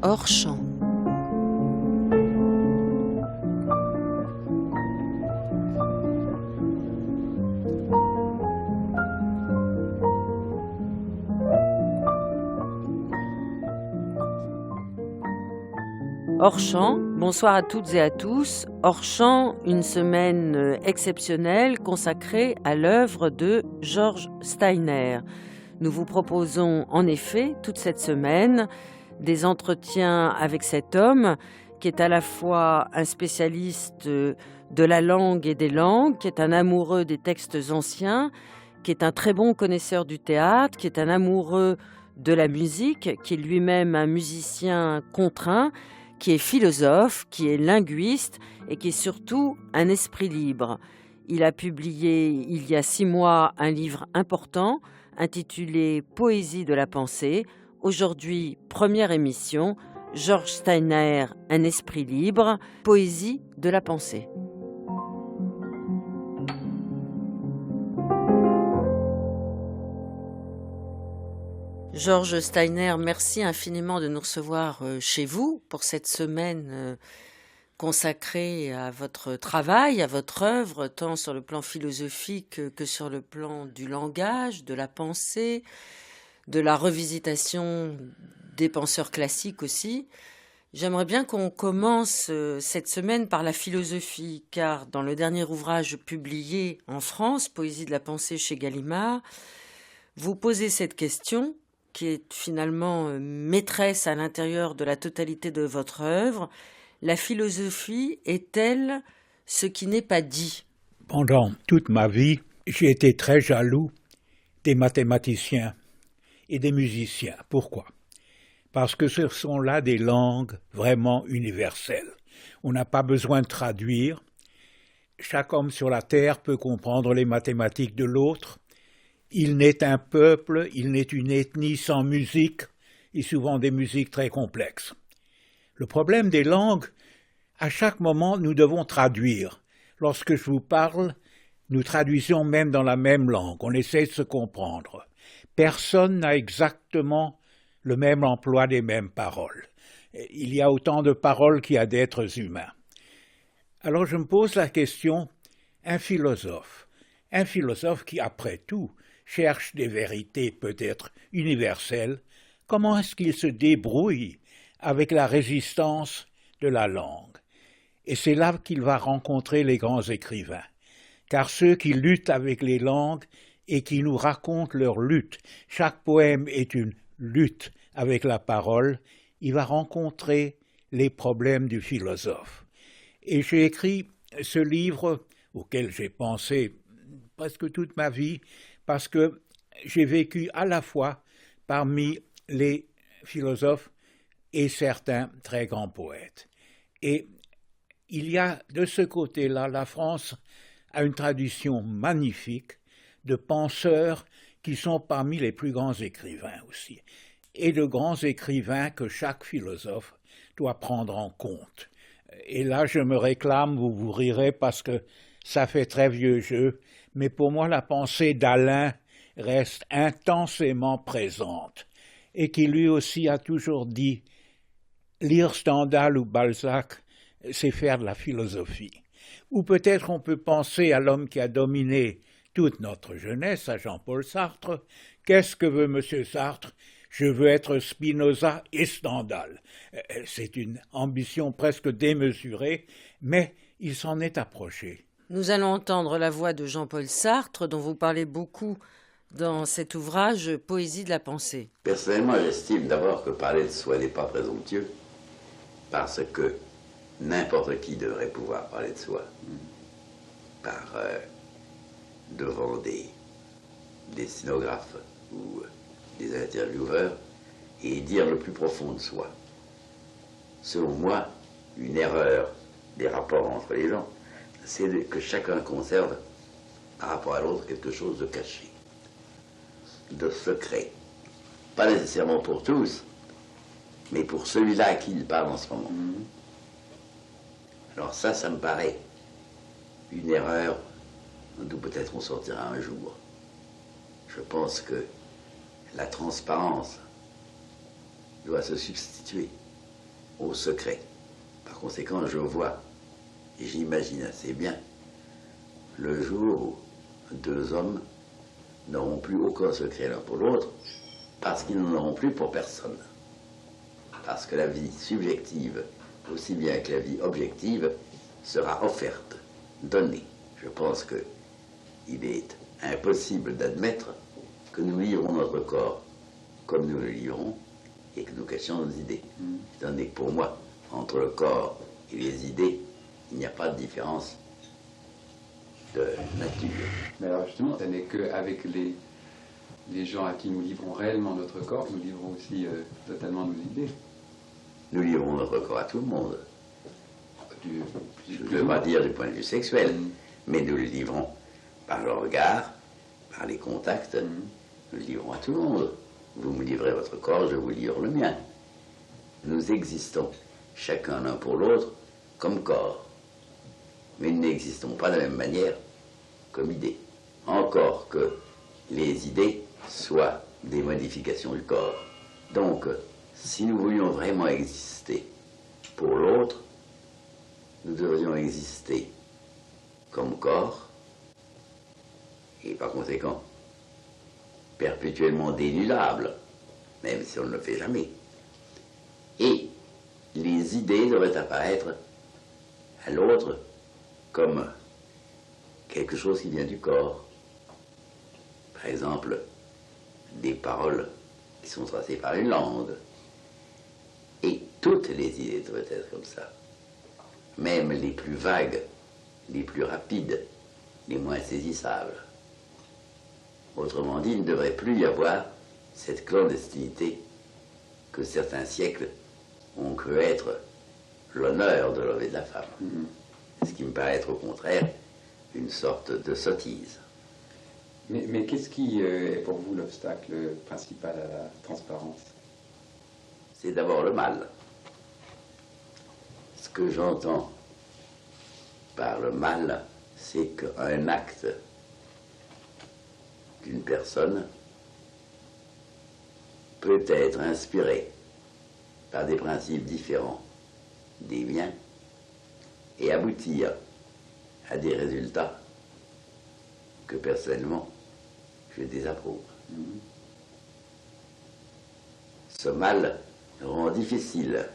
hors champ. Hors champ, bonsoir à toutes et à tous. Hors champ, une semaine exceptionnelle consacrée à l'œuvre de George Steiner. Nous vous proposons en effet toute cette semaine des entretiens avec cet homme qui est à la fois un spécialiste de la langue et des langues, qui est un amoureux des textes anciens, qui est un très bon connaisseur du théâtre, qui est un amoureux de la musique, qui est lui-même un musicien contraint, qui est philosophe, qui est linguiste et qui est surtout un esprit libre. Il a publié il y a 6 mois un livre important intitulé « Poésie de la pensée ». Aujourd'hui, première émission, George Steiner, un esprit libre, Poésie de la pensée. George Steiner, merci infiniment de nous recevoir chez vous pour cette semaine consacrée à votre travail, à votre œuvre, tant sur le plan philosophique que sur le plan du langage, de la pensée, de la revisitation des penseurs classiques aussi. J'aimerais bien qu'on commence cette semaine par la philosophie, car dans le dernier ouvrage publié en France, Poésie de la pensée chez Gallimard, vous posez cette question qui est finalement maîtresse à l'intérieur de la totalité de votre œuvre. La philosophie est-elle ce qui n'est pas dit ? Pendant toute ma vie, j'ai été très jaloux des mathématiciens et des musiciens. Pourquoi ? Parce que ce sont là des langues vraiment universelles. On n'a pas besoin de traduire. Chaque homme sur la terre peut comprendre les mathématiques de l'autre. Il n'est un peuple, il n'est une ethnie sans musique, et souvent des musiques très complexes. Le problème des langues, à chaque moment, nous devons traduire. Lorsque je vous parle, nous traduisons même dans la même langue, on essaie de se comprendre. Personne n'a exactement le même emploi des mêmes paroles. Il y a autant de paroles qu'il y a d'êtres humains. Alors je me pose la question, un philosophe qui, après tout, cherche des vérités peut-être universelles, comment est-ce qu'il se débrouille avec la résistance de la langue ? Et c'est là qu'il va rencontrer les grands écrivains, car ceux qui luttent avec les langues et qui nous racontent leur lutte, chaque poème est une lutte avec la parole, il va rencontrer les problèmes du philosophe. Et j'ai écrit ce livre auquel j'ai pensé presque toute ma vie, parce que j'ai vécu à la fois parmi les philosophes et certains très grands poètes. Et il y a de ce côté-là, la France a une tradition magnifique de penseurs qui sont parmi les plus grands écrivains aussi, et de grands écrivains que chaque philosophe doit prendre en compte. Et là, je me réclame, vous vous rirez parce que ça fait très vieux jeu, mais pour moi, la pensée d'Alain reste intensément présente et qui lui aussi a toujours dit « lire Stendhal ou Balzac, c'est faire de la philosophie ». Ou peut-être on peut penser à l'homme qui a dominé toute notre jeunesse, à Jean-Paul Sartre. Qu'est-ce que veut M. Sartre ? Je veux être Spinoza et Stendhal. C'est une ambition presque démesurée, mais il s'en est approché. Nous allons entendre la voix de Jean-Paul Sartre, dont vous parlez beaucoup dans cet ouvrage « Poésie de la pensée ». Personnellement, j'estime d'abord que parler de soi n'est pas présomptueux, parce que n'importe qui devrait pouvoir parler de soi devant des sténographes ou des intervieweurs et dire le plus profond de soi. Selon moi, une erreur des rapports entre les gens, c'est que chacun conserve, par rapport à l'autre, quelque chose de caché, de secret. Pas nécessairement pour tous, mais pour celui-là à qui il parle en ce moment. Alors ça me paraît une erreur d'où peut-être on sortira un jour. Je pense que la transparence doit se substituer au secret. Par conséquent, je vois, et j'imagine assez bien, le jour où deux hommes n'auront plus aucun secret l'un pour l'autre, parce qu'ils n'en auront plus pour personne. Parce que la vie subjective, aussi bien que la vie objective, sera offerte, donnée. Je pense qu'il est impossible d'admettre que nous livrons notre corps comme nous le livrons et que nous cachions nos idées. Étant donné que pour moi, entre le corps et les idées, il n'y a pas de différence de nature. Mais alors justement, ce n'est qu'avec les gens à qui nous livrons réellement notre corps, nous livrons aussi totalement nos idées. Nous livrons notre corps à tout le monde. Je ne veux pas dire du point de vue sexuel, mais nous le livrons par le regard, par les contacts, nous le livrons à tout le monde. Vous me livrez votre corps, je vous livre le mien. Nous existons, chacun l'un pour l'autre, comme corps. Mais nous n'existons pas de la même manière comme idées. Encore que les idées soient des modifications du corps. Donc, si nous voulions vraiment exister pour l'autre, nous devrions exister comme corps, et par conséquent, perpétuellement dénudable, même si on ne le fait jamais. Et les idées devraient apparaître à l'autre comme quelque chose qui vient du corps. Par exemple, des paroles qui sont tracées par une langue. Et toutes les idées devraient être comme ça. Même les plus vagues, les plus rapides, les moins saisissables. Autrement dit, il ne devrait plus y avoir cette clandestinité que certains siècles ont cru être l'honneur de l'homme et de la femme. Ce qui me paraît être au contraire une sorte de sottise. Mais qu'est-ce qui est pour vous l'obstacle principal à la transparence? C'est d'abord le mal. Ce que j'entends par le mal, c'est qu'un acte d'une personne peut être inspiré par des principes différents des miens et aboutir à des résultats que personnellement je désapprouve. Ce mal rend difficile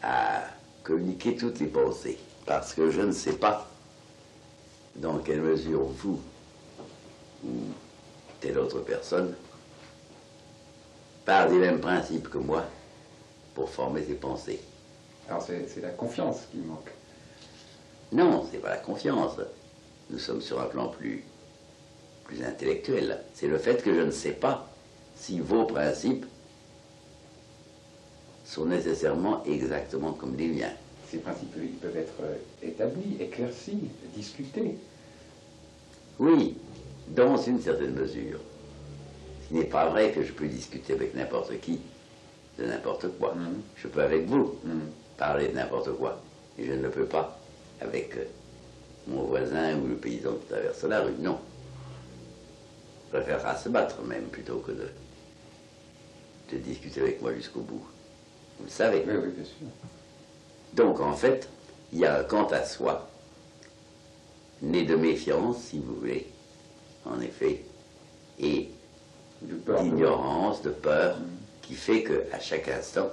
à communiquer toutes les pensées, parce que je ne sais pas dans quelle mesure vous ou telle autre personne part des mêmes principes que moi pour former ses pensées. Alors c'est la confiance qui manque. Non, c'est pas la confiance. Nous sommes sur un plan plus intellectuel. C'est le fait que je ne sais pas si vos principes sont nécessairement exactement comme les miens. Ces principes, ils peuvent être établis, éclaircis, discutés. Oui, dans une certaine mesure. Ce n'est pas vrai que je peux discuter avec n'importe qui de n'importe quoi. Je peux avec vous parler de n'importe quoi. Et je ne le peux pas avec mon voisin ou le paysan qui traverse la rue. Non. Je préférerais se battre même plutôt que de discuter avec moi jusqu'au bout. Vous le savez. Oui, oui, bien sûr. Donc en fait, il y a un quant à soi, né de méfiance, si vous voulez, en effet, et d'ignorance, de peur, qui fait qu'à chaque instant,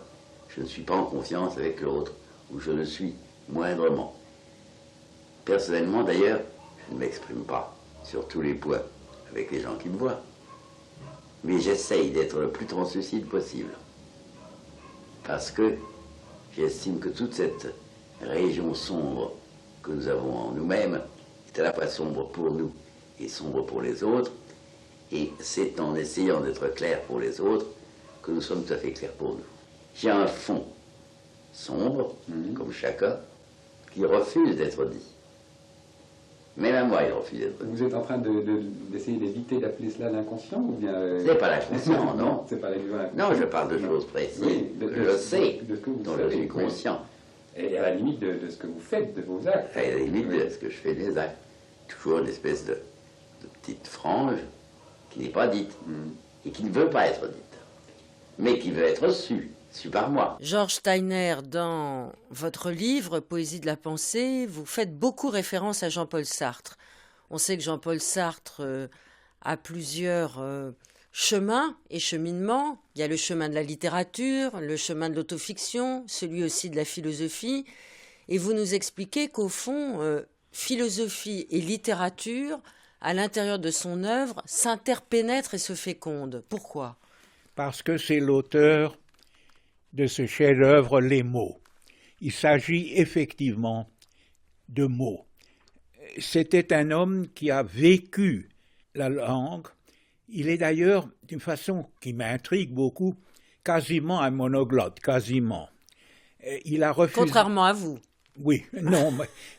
je ne suis pas en confiance avec l'autre, ou je le suis moindrement. Personnellement, d'ailleurs, je ne m'exprime pas sur tous les points avec les gens qui me voient, mais j'essaye d'être le plus translucide possible, parce que j'estime que toute cette région sombre que nous avons en nous-mêmes est à la fois sombre pour nous et sombre pour les autres, et c'est en essayant d'être clair pour les autres que nous sommes tout à fait clairs pour nous. J'ai un fond sombre, comme chacun, qui refuse d'être dit. Même à moi, il refuse d'être dit. Vous êtes en train d'essayer d'éviter d'appeler cela l'inconscient ou bien C'est pas l'inconscient, non. C'est pas l'inconscient. Non, je parle de choses précises, je sais, de ce que vous dont savez, je suis conscient. Et à la limite de ce que vous faites, de vos actes. À la limite de ce que je fais des actes. Toujours une espèce de petite frange qui n'est pas dite et qui ne veut pas être dite. mais qui veut être su par moi. Georges Steiner, dans votre livre Poésie de la pensée, vous faites beaucoup référence à Jean-Paul Sartre. On sait que Jean-Paul Sartre a plusieurs chemins et cheminements. Il y a le chemin de la littérature, le chemin de l'autofiction, celui aussi de la philosophie. Et vous nous expliquez qu'au fond, philosophie et littérature, à l'intérieur de son œuvre, s'interpénètrent et se fécondent. Pourquoi ? Parce que c'est l'auteur de ce chef-d'œuvre, Les mots. Il s'agit effectivement de mots. C'était un homme qui a vécu la langue. Il est d'ailleurs, d'une façon qui m'intrigue beaucoup, quasiment un monoglotte, quasiment. Il a refusé... Contrairement à vous. Oui, non,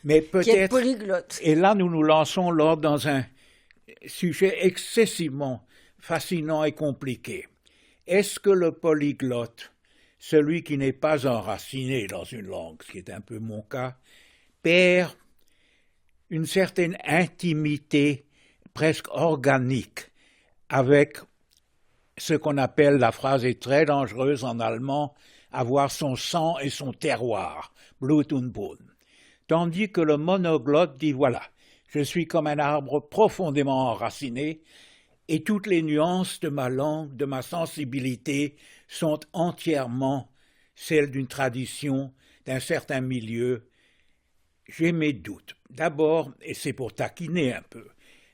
mais peut-être... Qui est polyglotte. Et là, nous nous lançons dans un sujet excessivement fascinant et compliqué. Est-ce que le polyglotte, celui qui n'est pas enraciné dans une langue, ce qui est un peu mon cas, perd une certaine intimité presque organique avec ce qu'on appelle, la phrase est très dangereuse en allemand, avoir son sang et son terroir, Blut und Boden. Tandis que le monoglotte dit, voilà, je suis comme un arbre profondément enraciné et toutes les nuances de ma langue, de ma sensibilité sont entièrement celles d'une tradition, d'un certain milieu. J'ai mes doutes. D'abord, et c'est pour taquiner un peu,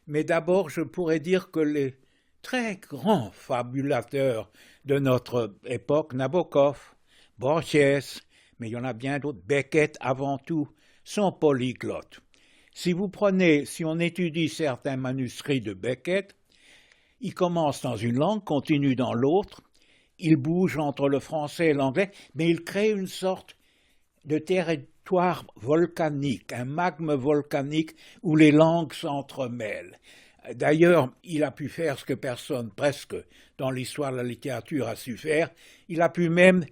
mais d'abord je pourrais dire que les très grands fabulateurs de notre époque, Nabokov, Borges, mais il y en a bien d'autres, Beckett avant tout, sont polyglottes. Si on étudie certains manuscrits de Beckett, il commence dans une langue, continue dans l'autre, il bouge entre le français et l'anglais, mais il crée une sorte de territoire volcanique, un magme volcanique où les langues s'entremêlent. D'ailleurs, il a pu faire ce que personne, presque, dans l'histoire de la littérature a su faire, il a pu même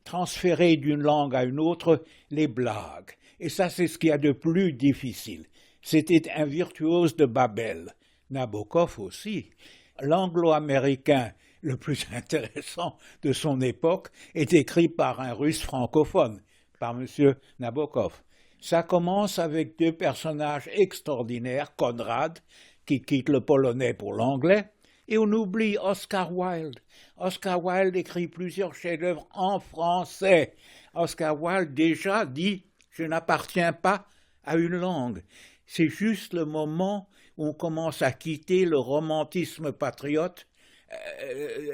transférer d'une langue à une autre les blagues. Et ça, c'est ce qu'il y a de plus difficile. C'était un virtuose de Babel. Nabokov aussi. L'anglo-américain le plus intéressant de son époque est écrit par un russe francophone, par M. Nabokov. Ça commence avec deux personnages extraordinaires, Conrad, qui quitte le polonais pour l'anglais, et on oublie Oscar Wilde. Oscar Wilde écrit plusieurs chefs-d'œuvre en français. Oscar Wilde déjà dit « Je n'appartiens pas à une langue ». C'est juste le moment où on commence à quitter le romantisme patriote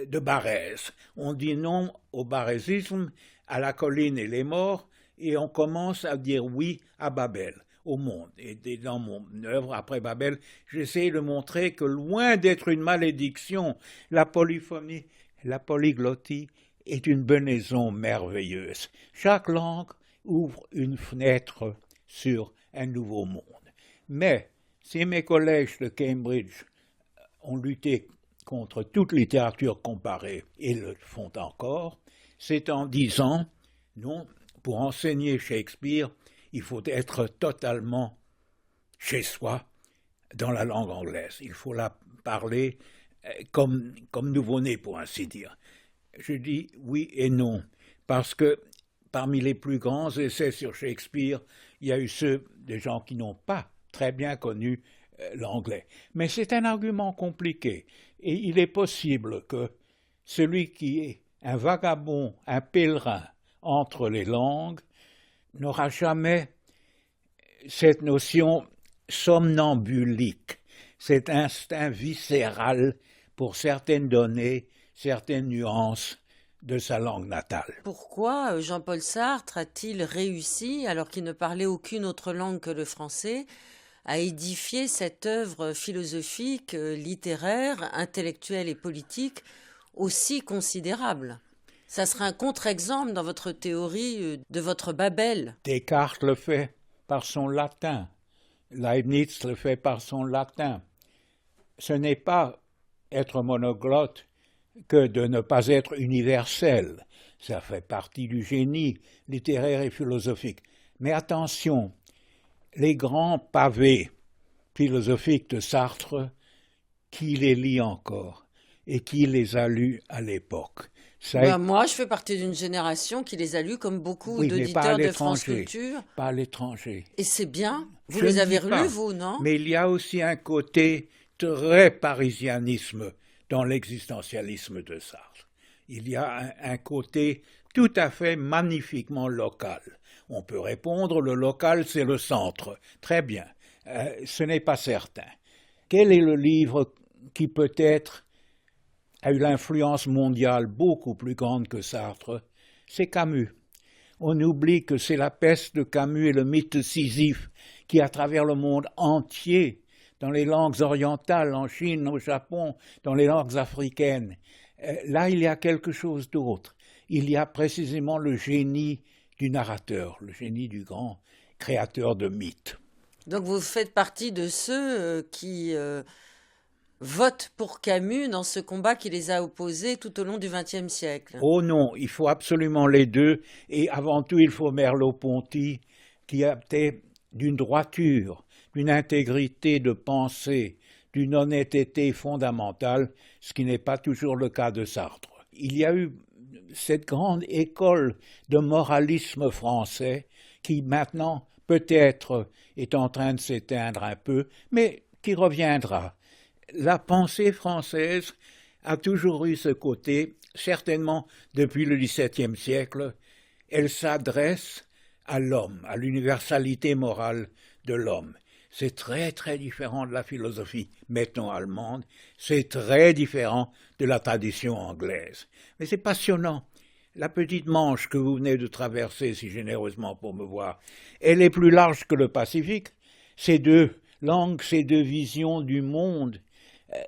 de Barrès. On dit non au barrésisme, à la colline et les morts, et on commence à dire oui à Babel, au monde. Et dans mon œuvre, après Babel, j'essaie de montrer que loin d'être une malédiction, la polyphonie, la polyglottie est une benaison merveilleuse. Chaque langue ouvre une fenêtre sur un nouveau monde. Mais si mes collègues de Cambridge ont lutté contre toute littérature comparée, et le font encore, c'est en disant, non, pour enseigner Shakespeare, il faut être totalement chez soi dans la langue anglaise. Il faut la parler comme nouveau-né, pour ainsi dire. Je dis oui et non, parce que parmi les plus grands essais sur Shakespeare, il y a eu ceux des gens qui n'ont pas très bien connu l'anglais. Mais c'est un argument compliqué, et il est possible que celui qui est un vagabond, un pèlerin entre les langues, n'aura jamais cette notion somnambulique, cet instinct viscéral pour certaines données, certaines nuances de sa langue natale. Pourquoi Jean-Paul Sartre a-t-il réussi, alors qu'il ne parlait aucune autre langue que le français, à édifier cette œuvre philosophique, littéraire, intellectuelle et politique aussi considérable? Ça serait un contre-exemple dans votre théorie de votre Babel. Descartes le fait par son latin, Leibniz le fait par son latin. Ce n'est pas être monoglotte que de ne pas être universel. Ça fait partie du génie littéraire et philosophique. Mais attention, les grands pavés philosophiques de Sartre, qui les lit encore? et qui les a lus à l'époque. Moi, je fais partie d'une génération qui les a lus comme beaucoup Oui, mais pas à d'auditeurs de France l'étranger. Culture. Pas à l'étranger. Et c'est bien. Vous Je les ne avez dis pas, relus, vous, non? Mais il y a aussi un côté très parisianisme dans l'existentialisme de Sartre. Il y a un côté tout à fait magnifiquement local. On peut répondre, le local, c'est le centre. Très bien. Ce n'est pas certain. Quel est le livre qui peut-être a eu l'influence mondiale beaucoup plus grande que Sartre? C'est Camus. On oublie que c'est la peste de Camus et le mythe de Sisyphe qui, à travers le monde entier, dans les langues orientales, en Chine, au Japon, dans les langues africaines, là il y a quelque chose d'autre. Il y a précisément le génie du narrateur, le génie du grand créateur de mythes. Donc vous faites partie de ceux qui votent pour Camus dans ce combat qui les a opposés tout au long du XXe siècle. Oh non, il faut absolument les deux, et avant tout il faut Merleau-Ponty, qui était d'une droiture, d'une intégrité de pensée, d'une honnêteté fondamentale, ce qui n'est pas toujours le cas de Sartre. Il y a eu cette grande école de moralisme français qui maintenant peut-être est en train de s'éteindre un peu, mais qui reviendra. La pensée française a toujours eu ce côté, certainement depuis le XVIIe siècle, elle s'adresse à l'homme, à l'universalité morale de l'homme. C'est très très différent de la philosophie, mettons allemande, c'est très différent de la tradition anglaise. Mais c'est passionnant. La petite Manche que vous venez de traverser si généreusement pour me voir, elle est plus large que le Pacifique. Ces deux langues, ces deux visions du monde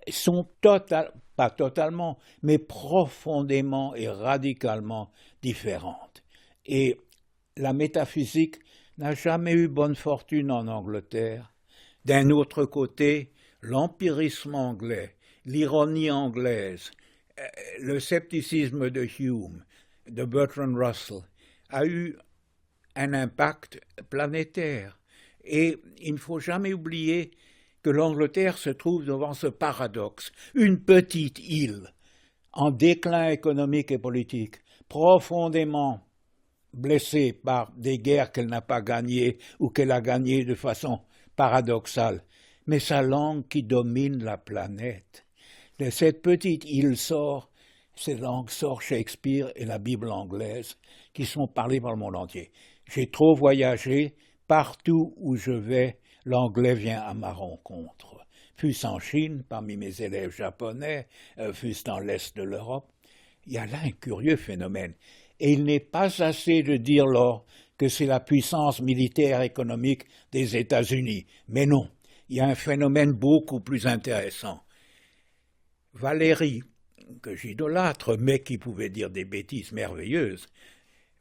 sont pas totalement, mais profondément et radicalement différentes. Et la métaphysique n'a jamais eu bonne fortune en Angleterre. D'un autre côté, l'empirisme anglais, l'ironie anglaise, le scepticisme de Hume, de Bertrand Russell, a eu un impact planétaire. Et il ne faut jamais oublier que l'Angleterre se trouve devant ce paradoxe, une petite île en déclin économique et politique, profondément blessée par des guerres qu'elle n'a pas gagnées ou qu'elle a gagnées de façon paradoxale, mais sa langue qui domine la planète. De cette petite île cette langue sort Shakespeare et la Bible anglaise, qui sont parlées par le monde entier. J'ai trop voyagé, partout où je vais, l'anglais vient à ma rencontre. Fût-ce en Chine, parmi mes élèves japonais, fût-ce dans l'Est de l'Europe, il y a là un curieux phénomène. Et il n'est pas assez de dire là que c'est la puissance militaire économique des États-Unis. Mais non, il y a un phénomène beaucoup plus intéressant. Valéry, que j'idolâtre, mais qui pouvait dire des bêtises merveilleuses,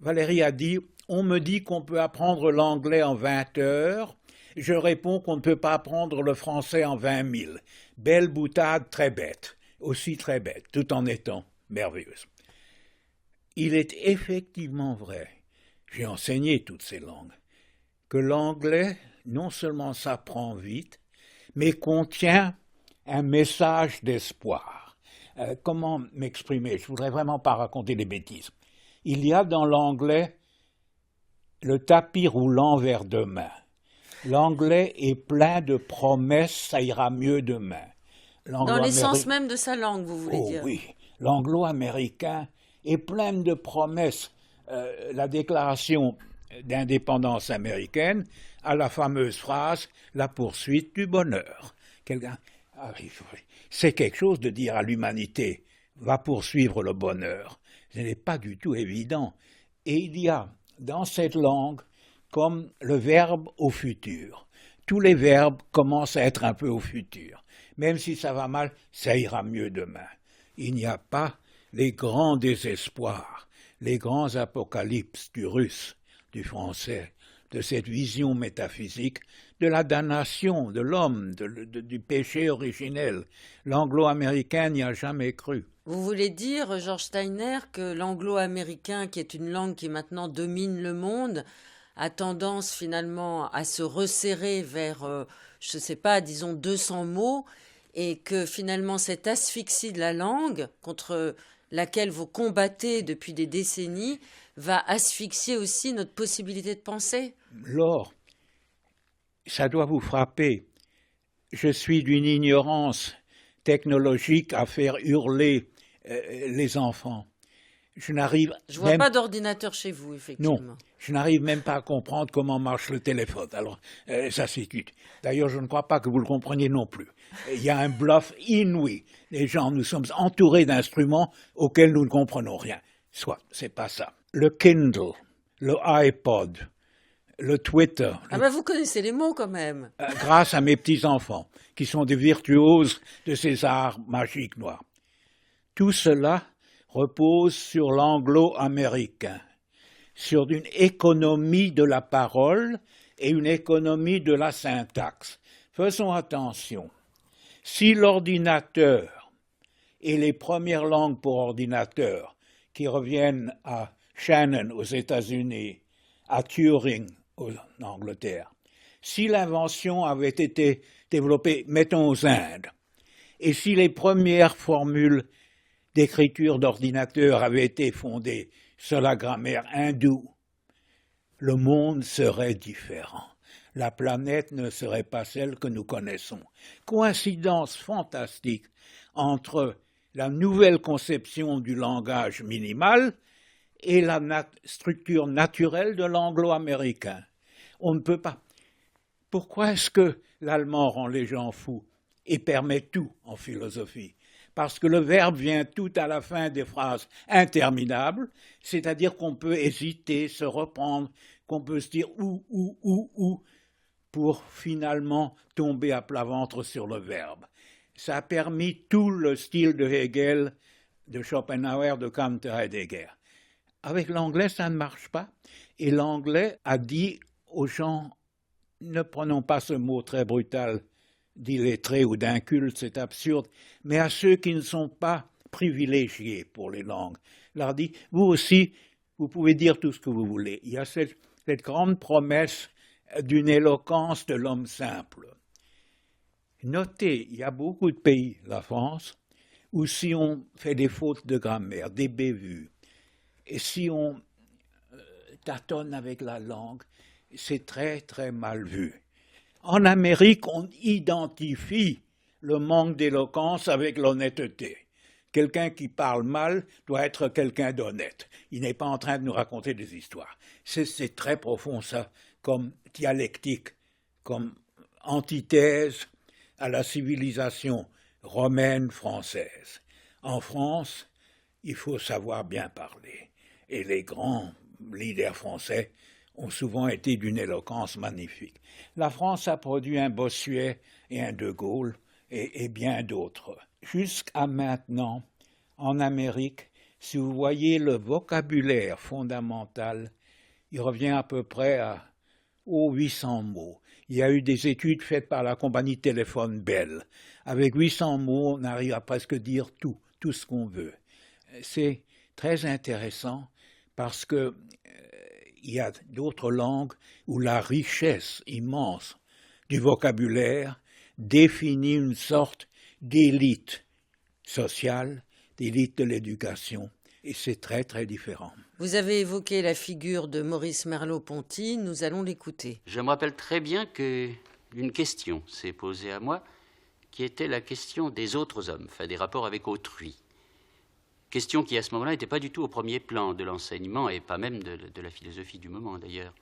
Valéry a dit « On me dit qu'on peut apprendre l'anglais en 20 heures, je réponds qu'on ne peut pas apprendre le français en 20 000. Belle boutade, très bête, aussi très bête, tout en étant merveilleuse. » Il est effectivement vrai, j'ai enseigné toutes ces langues, que l'anglais non seulement s'apprend vite, mais contient un message d'espoir. Comment m'exprimer? Je ne voudrais vraiment pas raconter des bêtises. Il y a dans l'anglais le tapis roulant vers demain. L'anglais est plein de promesses, ça ira mieux demain. Dans l'essence même de sa langue, vous voulez dire? Oui, l'anglo-américain est plein de promesses. La déclaration d'indépendance américaine a la fameuse phrase « la poursuite du bonheur ». C'est quelque chose de dire à l'humanité « va poursuivre le bonheur ». Ce n'est pas du tout évident. Et il y a dans cette langue comme le verbe au futur. Tous les verbes commencent à être un peu au futur. Même si ça va mal, ça ira mieux demain. Il n'y a pas les grands désespoirs, les grands apocalypses du russe, du français, de cette vision métaphysique de la damnation de l'homme, du péché originel. L'anglo-américain n'y a jamais cru. Vous voulez dire, George Steiner, que l'anglo-américain, qui est une langue qui maintenant domine le monde, a tendance finalement à se resserrer vers, je ne sais pas, disons 200 mots, et que finalement cette asphyxie de la langue contre laquelle vous combattez depuis des décennies va asphyxier aussi notre possibilité de penser. Laure, ça doit vous frapper. Je suis d'une ignorance technologique à faire hurler les enfants. Je vois pas d'ordinateur chez vous, effectivement. Non, je n'arrive même pas à comprendre comment marche le téléphone. Alors, ça s'écoute. D'ailleurs, je ne crois pas que vous le compreniez non plus. Il y a un bluff inouï. Les gens, nous sommes entourés d'instruments auxquels nous ne comprenons rien. Soit, c'est pas ça. Le Kindle, le iPod, le Twitter. Vous connaissez les mots quand même. Grâce à mes petits-enfants, qui sont des virtuoses de ces arts magiques noirs. Tout cela repose sur l'anglo-américain, sur une économie de la parole et une économie de la syntaxe. Faisons attention. Si l'ordinateur et les premières langues pour ordinateur qui reviennent à Shannon aux États-Unis, à Turing en Angleterre, si l'invention avait été développée, mettons aux Indes, et si les premières formules d'écriture d'ordinateur avaient été fondées sur la grammaire hindoue, le monde serait différent. La planète ne serait pas celle que nous connaissons. Coïncidence fantastique entre la nouvelle conception du langage minimal et la structure naturelle de l'anglo-américain. On ne peut pas. Pourquoi est-ce que l'allemand rend les gens fous et permet tout en philosophie? Parce que le verbe vient tout à la fin des phrases interminables, c'est-à-dire qu'on peut hésiter, se reprendre, qu'on peut se dire ou, pour finalement tomber à plat ventre sur le verbe. Ça a permis tout le style de Hegel, de Schopenhauer, de Kant et Heidegger. Avec l'anglais, ça ne marche pas. Et l'anglais a dit aux gens, ne prenons pas ce mot très brutal d'illettrés ou d'incultes, c'est absurde, mais à ceux qui ne sont pas privilégiés pour les langues, leur dit, vous aussi, vous pouvez dire tout ce que vous voulez. Il y a cette grande promesse d'une éloquence de l'homme simple. Notez, il y a beaucoup de pays, la France, où si on fait des fautes de grammaire, des bévues, et si on tâtonne avec la langue, c'est très très mal vu. En Amérique, on identifie le manque d'éloquence avec l'honnêteté. Quelqu'un qui parle mal doit être quelqu'un d'honnête. Il n'est pas en train de nous raconter des histoires. C'est très profond, ça, comme dialectique, comme antithèse à la civilisation romaine française. En France, il faut savoir bien parler. Et les grands leaders français ont souvent été d'une éloquence magnifique. La France a produit un Bossuet et un De Gaulle et bien d'autres. Jusqu'à maintenant, en Amérique, si vous voyez le vocabulaire fondamental, il revient à peu près aux 800 mots. Il y a eu des études faites par la compagnie Téléphone Bell. Avec 800 mots, on arrive à presque dire tout ce qu'on veut. C'est très intéressant parce que il y a d'autres langues où la richesse immense du vocabulaire définit une sorte d'élite sociale, d'élite de l'éducation, et c'est très très différent. Vous avez évoqué la figure de Maurice Merleau-Ponty, nous allons l'écouter. Je me rappelle très bien qu'une question s'est posée à moi, qui était la question des autres hommes, enfin des rapports avec autrui. Question qui, à ce moment-là, n'était pas du tout au premier plan de l'enseignement et pas même de la philosophie du moment, d'ailleurs.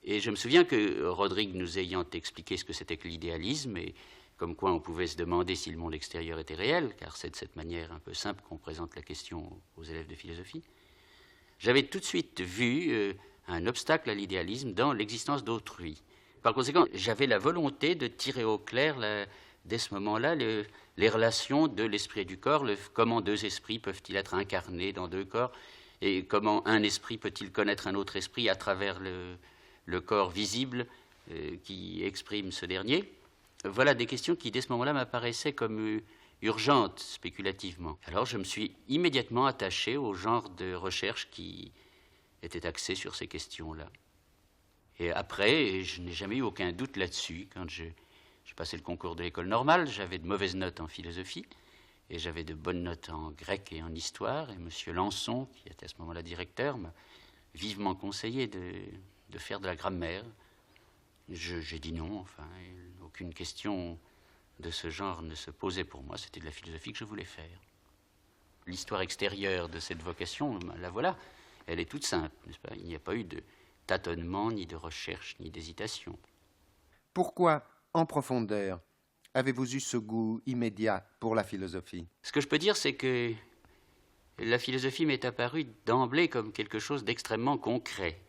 Et je me souviens que Rodrigue nous ayant expliqué ce que c'était que l'idéalisme et comme quoi on pouvait se demander si le monde extérieur était réel, car c'est de cette manière un peu simple qu'on présente la question aux élèves de philosophie, j'avais tout de suite vu un obstacle à l'idéalisme dans l'existence d'autrui. Par conséquent, j'avais la volonté de tirer au clair, dès ce moment-là, les relations de l'esprit et du corps, comment deux esprits peuvent-ils être incarnés dans deux corps, et comment un esprit peut-il connaître un autre esprit à travers le corps visible qui exprime ce dernier. Voilà des questions qui, dès ce moment-là, m'apparaissaient comme urgentes, spéculativement. Alors je me suis immédiatement attaché au genre de recherche qui était axé sur ces questions-là. Et après, je n'ai jamais eu aucun doute là-dessus, quand J'ai passé le concours de l'école normale, j'avais de mauvaises notes en philosophie, et j'avais de bonnes notes en grec et en histoire, et M. Lançon, qui était à ce moment-là directeur, m'a vivement conseillé de faire de la grammaire. J'ai dit non, enfin, aucune question de ce genre ne se posait pour moi, c'était de la philosophie que je voulais faire. L'histoire extérieure de cette vocation, la voilà, elle est toute simple, n'est-ce pas? Il n'y a pas eu de tâtonnement, ni de recherche, ni d'hésitation. Pourquoi, en profondeur, avez-vous eu ce goût immédiat pour la philosophie? Ce que je peux dire, c'est que la philosophie m'est apparue d'emblée comme quelque chose d'extrêmement concret.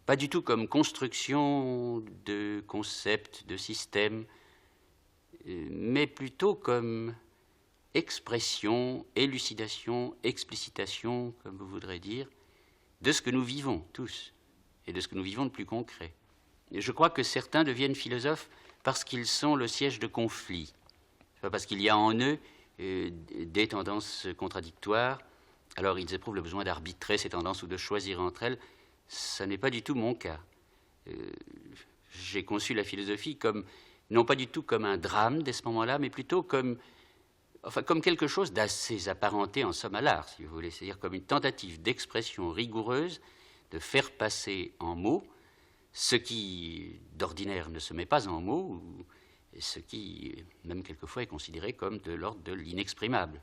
Pas du tout comme construction de concepts, de systèmes, mais plutôt comme expression, élucidation, explicitation, comme vous voudrez dire, de ce que nous vivons tous, et de ce que nous vivons de plus concret. Et je crois que certains deviennent philosophes parce qu'ils sont le siège de conflits, parce qu'il y a en eux des tendances contradictoires, alors ils éprouvent le besoin d'arbitrer ces tendances ou de choisir entre elles. Ça n'est pas du tout mon cas. J'ai conçu la philosophie comme, non pas du tout comme un drame dès ce moment-là, mais plutôt comme quelque chose d'assez apparenté en somme à l'art, si vous voulez, c'est-à-dire comme une tentative d'expression rigoureuse, de faire passer en mots ce qui, d'ordinaire, ne se met pas en mots, ou ce qui, même quelquefois, est considéré comme de l'ordre de l'inexprimable.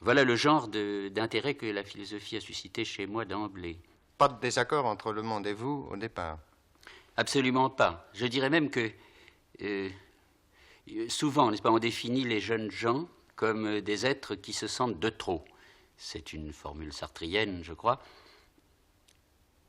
Voilà le genre d'intérêt que la philosophie a suscité chez moi d'emblée. Pas de désaccord entre le monde et vous au départ? Absolument pas. Je dirais même que souvent, n'est-ce pas, on définit les jeunes gens comme des êtres qui se sentent de trop. C'est une formule sartrienne, je crois.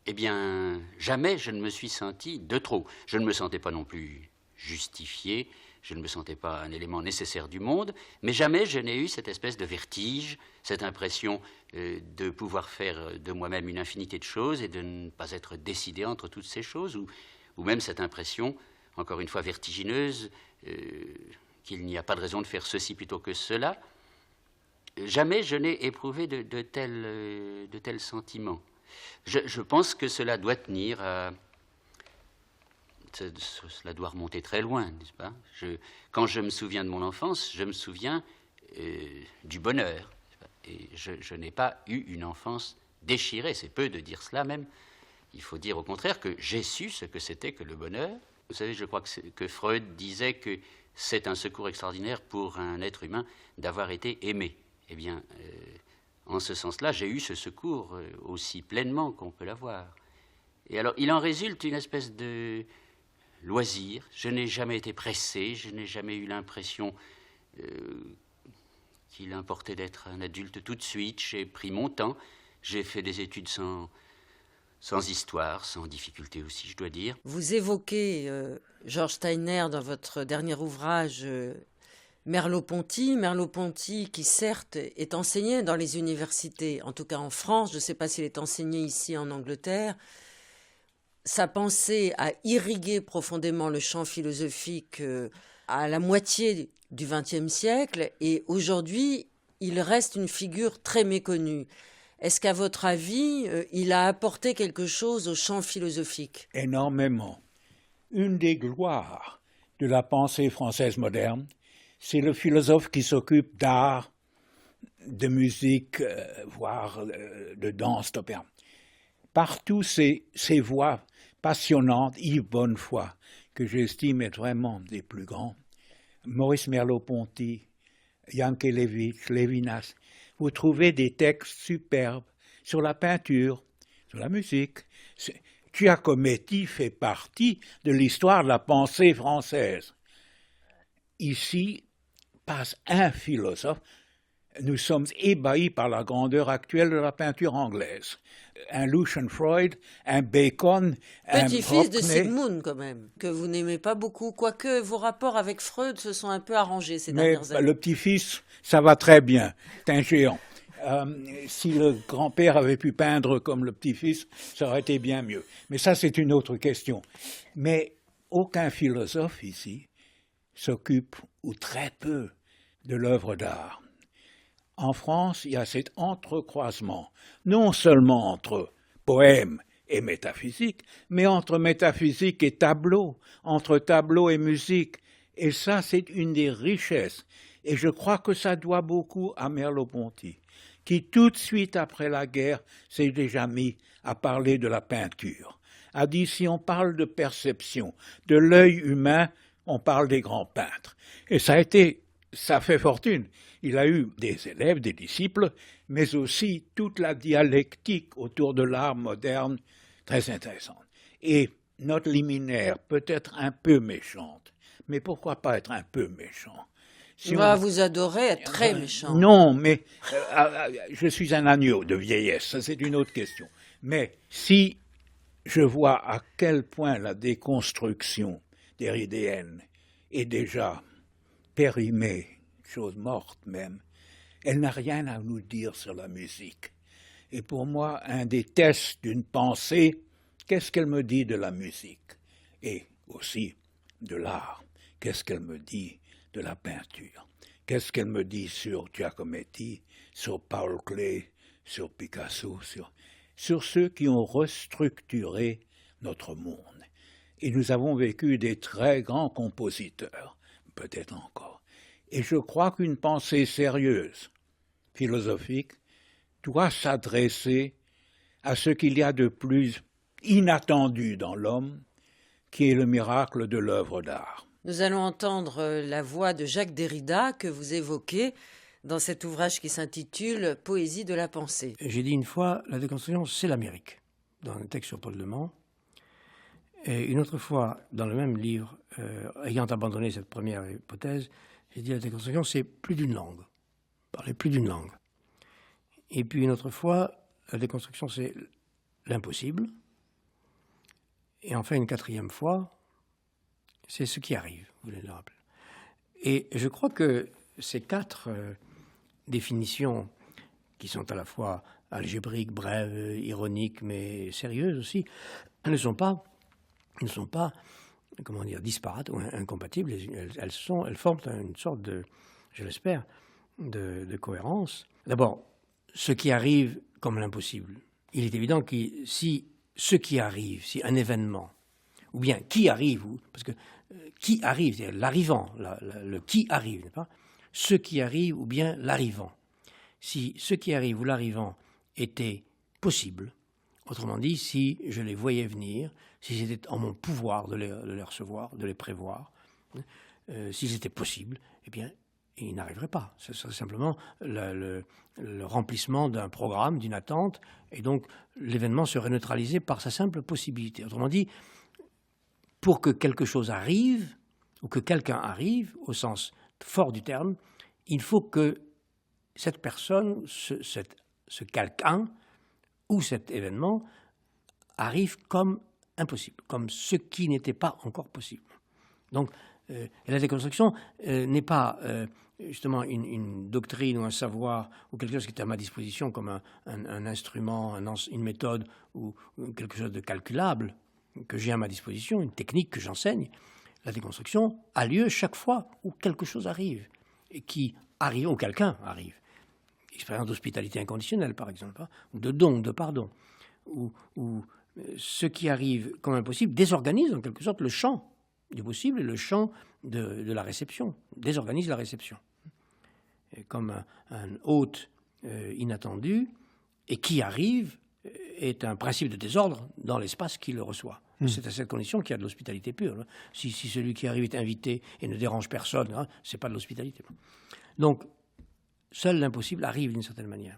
Eh bien, jamais je ne me suis senti de trop. Je ne me sentais pas non plus justifié, je ne me sentais pas un élément nécessaire du monde, mais jamais je n'ai eu cette espèce de vertige, cette impression de pouvoir faire de moi-même une infinité de choses et de ne pas être décidé entre toutes ces choses, ou même cette impression, encore une fois vertigineuse, qu'il n'y a pas de raison de faire ceci plutôt que cela. Jamais je n'ai éprouvé de tels sentiments. Je pense que cela doit tenir à... Cela doit remonter très loin, n'est-ce pas? Quand je me souviens de mon enfance, je me souviens du bonheur. Et je n'ai pas eu une enfance déchirée. C'est peu de dire cela même. Il faut dire au contraire que j'ai su ce que c'était que le bonheur. Vous savez, je crois que Freud disait que c'est un secours extraordinaire pour un être humain d'avoir été aimé. Eh bien, en ce sens-là, j'ai eu ce secours aussi pleinement qu'on peut l'avoir. Et alors, il en résulte une espèce de loisir. Je n'ai jamais été pressé, je n'ai jamais eu l'impression qu'il importait d'être un adulte tout de suite. J'ai pris mon temps, j'ai fait des études sans histoire, sans difficulté aussi, je dois dire. Vous évoquez Georges Steiner dans votre dernier ouvrage Merleau-Ponty qui certes est enseigné dans les universités, en tout cas en France, je ne sais pas s'il est enseigné ici en Angleterre. Sa pensée a irrigué profondément le champ philosophique à la moitié du XXe siècle et aujourd'hui, il reste une figure très méconnue. Est-ce qu'à votre avis, il a apporté quelque chose au champ philosophique? Énormément. Une des gloires de la pensée française moderne, c'est le philosophe qui s'occupe d'art, de musique, voire de danse, d'opéra. Partout ces voix passionnantes, Yves Bonnefoy, que j'estime être vraiment des plus grands, Maurice Merleau-Ponty, Jankélévitch, Lévinas, vous trouvez des textes superbes sur la peinture, sur la musique. Giacometti fait partie de l'histoire de la pensée française. Ici passe un philosophe. Nous sommes ébahis par la grandeur actuelle de la peinture anglaise. Un Lucian Freud, un Bacon, un Petit-fils de Brockney. Sigmund, quand même, que vous n'aimez pas beaucoup, quoique vos rapports avec Freud se sont un peu arrangés ces dernières années. Le petit-fils, ça va très bien, c'est un géant. Si le grand-père avait pu peindre comme le petit-fils, ça aurait été bien mieux. Mais ça, c'est une autre question. Mais aucun philosophe ici s'occupe, ou très peu, de l'œuvre d'art. En France, il y a cet entrecroisement, non seulement entre poèmes et métaphysique, mais entre métaphysique et tableau, entre tableau et musique. Et ça, c'est une des richesses. Et je crois que ça doit beaucoup à Merleau-Ponty, qui tout de suite après la guerre s'est déjà mis à parler de la peinture. A dit, si on parle de perception, de l'œil humain, on parle des grands peintres. Et ça fait fortune. Il a eu des élèves, des disciples, mais aussi toute la dialectique autour de l'art moderne, très intéressante. Et notre liminaire peut être un peu méchante, mais pourquoi pas être un peu méchant? Si Vous adorez être très méchant. Non, mais je suis un agneau de vieillesse, ça c'est une autre question. Mais si je vois à quel point la déconstruction derridéenne est déjà périmée, chose morte même, elle n'a rien à nous dire sur la musique. Et pour moi, un des tests d'une pensée, qu'est-ce qu'elle me dit de la musique? Et aussi de l'art, qu'est-ce qu'elle me dit de la peinture? Qu'est-ce qu'elle me dit sur Giacometti, sur Paul Klee, sur Picasso, sur ceux qui ont restructuré notre monde? Et nous avons vécu des très grands compositeurs, peut-être encore. Et je crois qu'une pensée sérieuse, philosophique, doit s'adresser à ce qu'il y a de plus inattendu dans l'homme, qui est le miracle de l'œuvre d'art. Nous allons entendre la voix de Jacques Derrida que vous évoquez dans cet ouvrage qui s'intitule « Poésie de la pensée ». J'ai dit une fois, la déconstruction, c'est l'Amérique, dans un texte sur Paul de Man. Et une autre fois, dans le même livre, ayant abandonné cette première hypothèse, j'ai dit la déconstruction, c'est plus d'une langue. Parler plus d'une langue. Et puis une autre fois, la déconstruction, c'est l'impossible. Et enfin, une quatrième fois, c'est ce qui arrive, vous voulez le rappeler. Et je crois que ces quatre définitions, qui sont à la fois algébriques, brèves, ironiques, mais sérieuses aussi, ne sont pas comment dire, disparates ou incompatibles. Elles forment une sorte de, je l'espère, de cohérence. D'abord, ce qui arrive comme l'impossible. Il est évident que si ce qui arrive, si un événement, ou bien qui arrive, parce que qui arrive, c'est-à-dire l'arrivant, le qui arrive, n'est-ce pas? Ce qui arrive ou bien l'arrivant. Si ce qui arrive ou l'arrivant était possible, autrement dit, si je les voyais venir, si c'était en mon pouvoir de les recevoir, de les prévoir, si c'était possible, eh bien, il n'arriverait pas. Ce serait simplement le remplissement d'un programme, d'une attente, et donc l'événement serait neutralisé par sa simple possibilité. Autrement dit, pour que quelque chose arrive, ou que quelqu'un arrive, au sens fort du terme, il faut que cette personne, ce quelqu'un, ou cet événement, arrive comme impossible, comme ce qui n'était pas encore possible. Donc, la déconstruction n'est pas justement une doctrine ou un savoir ou quelque chose qui est à ma disposition comme un instrument, une méthode ou quelque chose de calculable que j'ai à ma disposition, une technique que j'enseigne. La déconstruction a lieu chaque fois où quelque chose arrive, et qui arrive, ou quelqu'un arrive. Expérience d'hospitalité inconditionnelle, par exemple, hein, ou de don, de pardon, où ce qui arrive comme impossible désorganise en quelque sorte le champ du possible et le champ de la réception, désorganise la réception. Et comme un hôte inattendu, et qui arrive, est un principe de désordre dans l'espace qui le reçoit. C'est à cette condition qu'il y a de l'hospitalité pure. Si celui qui arrive est invité et ne dérange personne, hein, ce n'est pas de l'hospitalité. Donc, seul l'impossible arrive d'une certaine manière.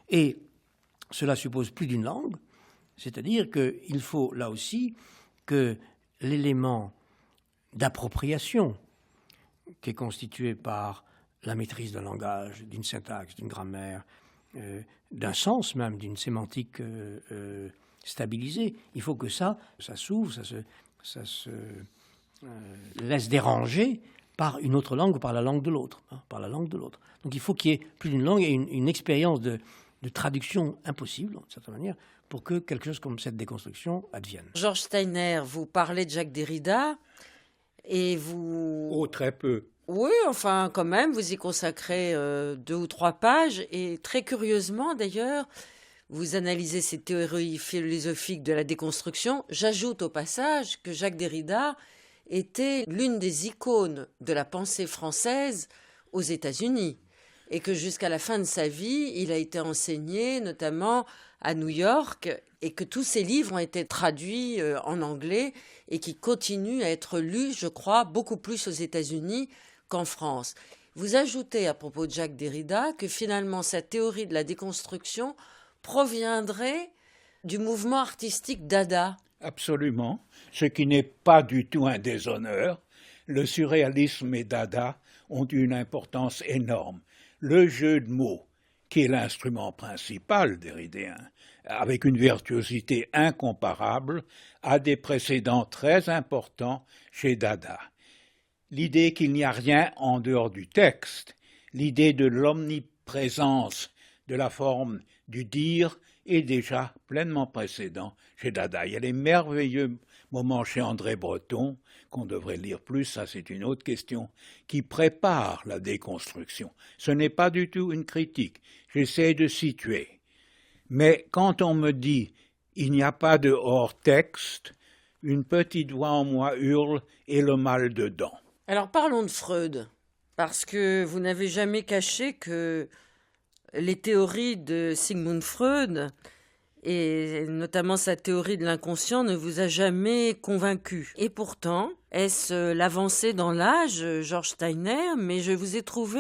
Et cela suppose plus d'une langue, c'est-à-dire qu'il faut là aussi que l'élément d'appropriation qui est constitué par la maîtrise d'un langage, d'une syntaxe, d'une grammaire, d'un sens même, d'une sémantique stabilisée, il faut que ça s'ouvre, ça se laisse déranger par une autre langue ou par la langue de l'autre. Hein, par la langue de l'autre. Donc il faut qu'il y ait plus d'une langue et une expérience de traduction impossible, d'une certaine manière, pour que quelque chose comme cette déconstruction advienne. Georges Steiner, vous parlez de Jacques Derrida et vous... Oh, très peu. Oui, enfin, quand même, vous y consacrez 2 ou 3 pages. Et très curieusement, d'ailleurs, vous analysez ces théories philosophiques de la déconstruction. J'ajoute au passage que Jacques Derrida était l'une des icônes de la pensée française aux États-Unis et que jusqu'à la fin de sa vie, il a été enseigné notamment à New York et que tous ses livres ont été traduits en anglais et qui continuent à être lus, je crois, beaucoup plus aux États-Unis qu'en France. Vous ajoutez à propos de Jacques Derrida que finalement sa théorie de la déconstruction proviendrait du mouvement artistique Dada. Absolument, ce qui n'est pas du tout un déshonneur. Le surréalisme et Dada ont une importance énorme. Le jeu de mots, qui est l'instrument principal derridéen, avec une virtuosité incomparable, a des précédents très importants chez Dada. L'idée qu'il n'y a rien en dehors du texte, l'idée de l'omniprésence de la forme du dire est déjà pleinement précédent chez Dada. Il y a les merveilleux moments chez André Breton, qu'on devrait lire plus, ça c'est une autre question, qui préparent la déconstruction. Ce n'est pas du tout une critique, j'essaie de situer. Mais quand on me dit « il n'y a pas de hors-texte », une petite voix en moi hurle « et le mal dedans ». Alors parlons de Freud, parce que vous n'avez jamais caché que les théories de Sigmund Freud, et notamment sa théorie de l'inconscient, ne vous a jamais convaincu. Et pourtant, est-ce l'avancée dans l'âge, Georges Steiner, mais je vous ai trouvé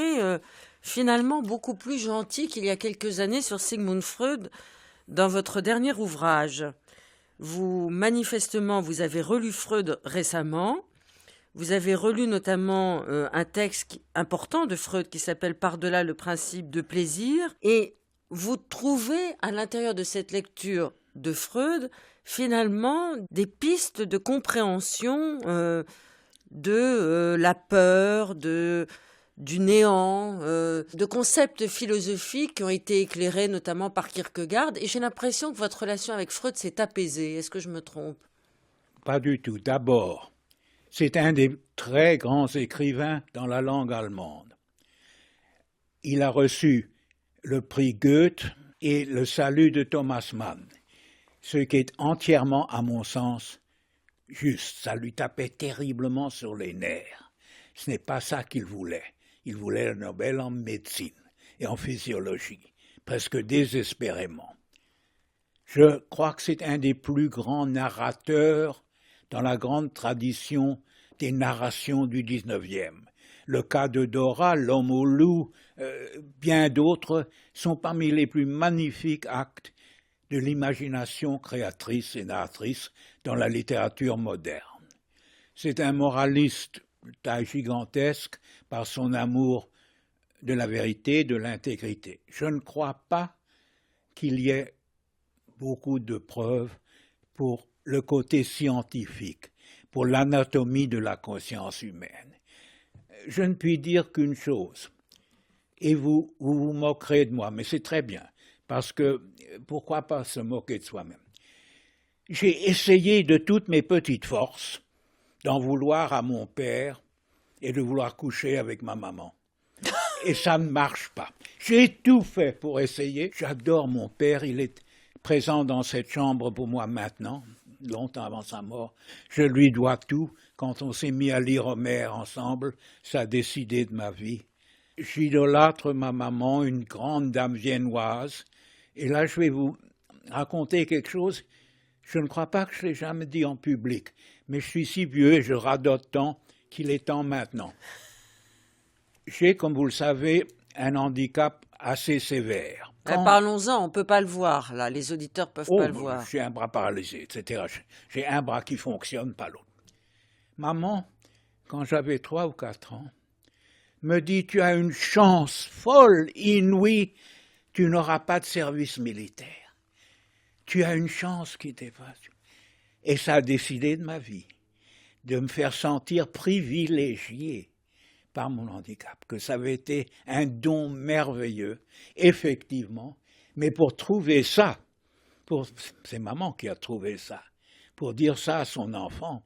finalement beaucoup plus gentil qu'il y a quelques années sur Sigmund Freud dans votre dernier ouvrage. Manifestement, vous avez relu Freud récemment. Vous avez relu notamment un texte important de Freud qui s'appelle « Par-delà le principe de plaisir » et vous trouvez à l'intérieur de cette lecture de Freud finalement des pistes de compréhension de la peur, du néant, de concepts philosophiques qui ont été éclairés notamment par Kierkegaard. Et j'ai l'impression que votre relation avec Freud s'est apaisée. Est-ce que je me trompe? Pas du tout. D'abord, c'est un des très grands écrivains dans la langue allemande. Il a reçu le prix Goethe et le salut de Thomas Mann, ce qui est entièrement, à mon sens, juste. Ça lui tapait terriblement sur les nerfs. Ce n'est pas ça qu'il voulait. Il voulait le Nobel en médecine et en physiologie, presque désespérément. Je crois que c'est un des plus grands narrateurs dans la grande tradition des narrations du XIXe. Le cas de Dora, L'homme au loup, bien d'autres sont parmi les plus magnifiques actes de l'imagination créatrice et narratrice dans la littérature moderne. C'est un moraliste de taille gigantesque par son amour de la vérité, de l'intégrité. Je ne crois pas qu'il y ait beaucoup de preuves pour le côté scientifique, pour l'anatomie de la conscience humaine. Je ne puis dire qu'une chose, et vous vous moquerez de moi, mais c'est très bien, parce que pourquoi pas se moquer de soi-même? J'ai essayé de toutes mes petites forces d'en vouloir à mon père et de vouloir coucher avec ma maman. Et ça ne marche pas. J'ai tout fait pour essayer. J'adore mon père, il est présent dans cette chambre pour moi maintenant, longtemps avant sa mort. Je lui dois tout. Quand on s'est mis à lire Homère ensemble, ça a décidé de ma vie. J'idolâtre ma maman, une grande dame viennoise. Et là, je vais vous raconter quelque chose. Je ne crois pas que je l'ai jamais dit en public, mais je suis si vieux et je radote tant qu'il est temps maintenant. J'ai, comme vous le savez, un handicap assez sévère. Parlons-en, on ne peut pas le voir, là. Les auditeurs ne peuvent pas le voir. J'ai un bras paralysé, etc. J'ai un bras qui fonctionne, pas l'autre. Maman, quand j'avais 3 ou 4 ans, me dit « Tu as une chance folle, inouïe, tu n'auras pas de service militaire. Tu as une chance qui dépasse. » Et ça a décidé de ma vie, de me faire sentir privilégié par mon handicap, que ça avait été un don merveilleux, effectivement, mais pour trouver ça, c'est maman qui a trouvé ça, pour dire ça à son enfant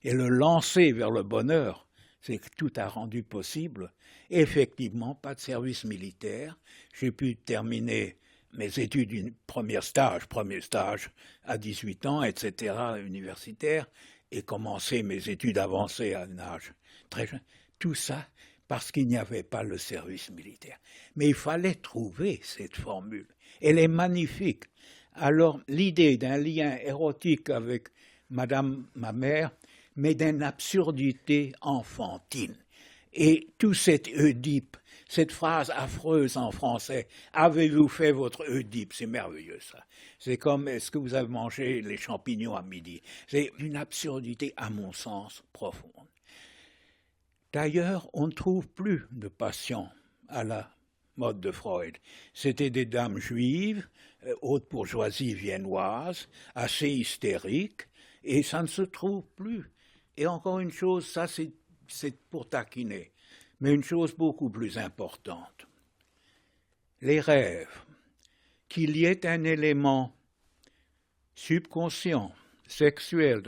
et le lancer vers le bonheur, c'est que tout a rendu possible. Effectivement, pas de service militaire, j'ai pu terminer mes études, premier stage à 18 ans, etc., universitaire, et commencer mes études avancées à un âge très jeune. Tout ça parce qu'il n'y avait pas le service militaire. Mais il fallait trouver cette formule. Elle est magnifique. Alors, l'idée d'un lien érotique avec madame, ma mère, mais d'une absurdité enfantine. Et tout cet Oedipe, cette phrase affreuse en français, « Avez-vous fait votre Oedipe ?» C'est merveilleux, ça. C'est comme « Est-ce que vous avez mangé les champignons à midi ?» C'est une absurdité, à mon sens, profonde. D'ailleurs, on ne trouve plus de patients à la mode de Freud. C'était des dames juives, haute bourgeoisie viennoise, assez hystériques, et ça ne se trouve plus. Et encore une chose, ça c'est pour taquiner, mais une chose beaucoup plus importante. Les rêves, qu'il y ait un élément subconscient, sexuel,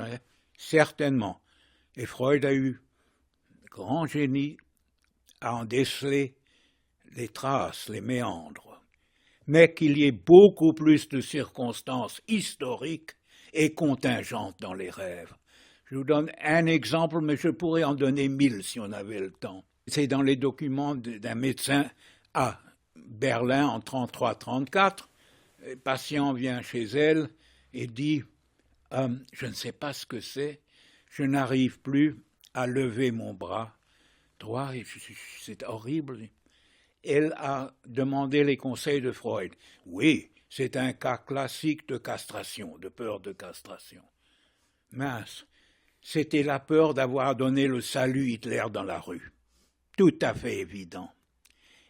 certainement. Et Freud a eu grand génie à en déceler les traces, les méandres, mais qu'il y ait beaucoup plus de circonstances historiques et contingentes dans les rêves. Je vous donne un exemple, mais je pourrais en donner 1000 si on avait le temps. C'est dans les documents d'un médecin à Berlin en 1933-1934. Le patient vient chez elle et dit « Je ne sais pas ce que c'est, je n'arrive plus à lever mon bras droit, c'est horrible. » Elle a demandé les conseils de Freud. Oui, c'est un cas classique de castration, de peur de castration. Mince, c'était la peur d'avoir donné le salut Hitler dans la rue. Tout à fait évident.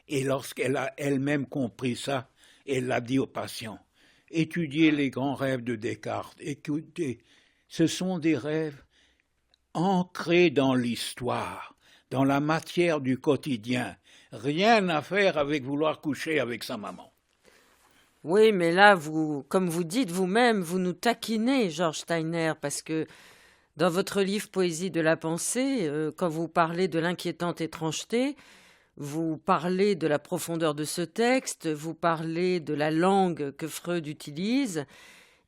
Et lorsqu'elle a elle-même compris ça, elle l'a dit au patient. Étudiez les grands rêves de Descartes. Écoutez, ce sont des rêves ancrés dans l'histoire, dans la matière du quotidien. Rien à faire avec vouloir coucher avec sa maman. Oui, mais là, comme vous dites vous-même, vous nous taquinez, Georges Steiner, parce que dans votre livre Poésie de la pensée, quand vous parlez de l'inquiétante étrangeté, vous parlez de la profondeur de ce texte, vous parlez de la langue que Freud utilise,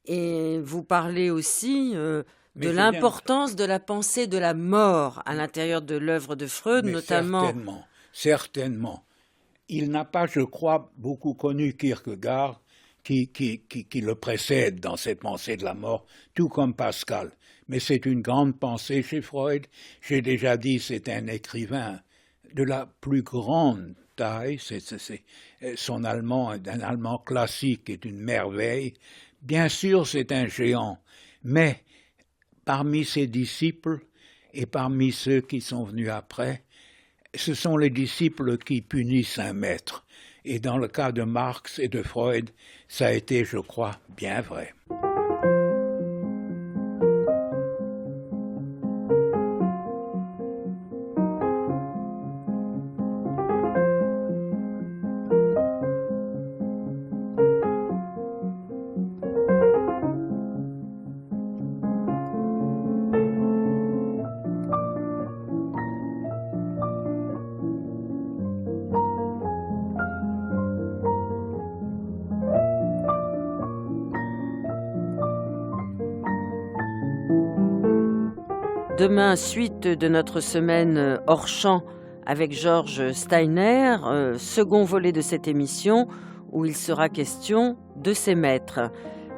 et vous parlez aussi de l'importance de la pensée de la mort à l'intérieur de l'œuvre de Freud, mais notamment. Certainement. Il n'a pas, je crois, beaucoup connu Kierkegaard, qui le précède dans cette pensée de la mort, tout comme Pascal. Mais c'est une grande pensée chez Freud. J'ai déjà dit, c'est un écrivain de la plus grande taille. Son allemand, un allemand classique, est une merveille. Bien sûr, c'est un géant, mais parmi ses disciples et parmi ceux qui sont venus après, ce sont les disciples qui punissent un maître. Et dans le cas de Marx et de Freud, ça a été, je crois, bien vrai. Demain, suite de notre semaine hors champ avec Georges Steiner, second volet de cette émission où il sera question de ses maîtres.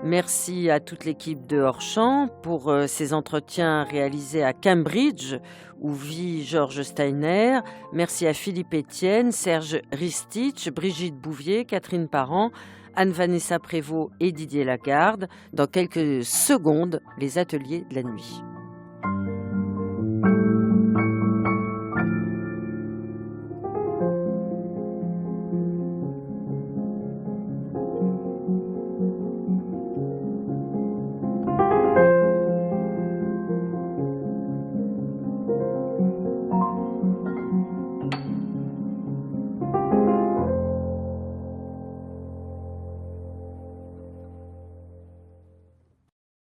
Merci à toute l'équipe de Hors Champ pour ces entretiens réalisés à Cambridge où vit Georges Steiner. Merci à Philippe Etienne, Serge Ristich, Brigitte Bouvier, Catherine Parent, Anne-Vanessa Prévost et Didier Lagarde. Dans quelques secondes, les ateliers de la nuit.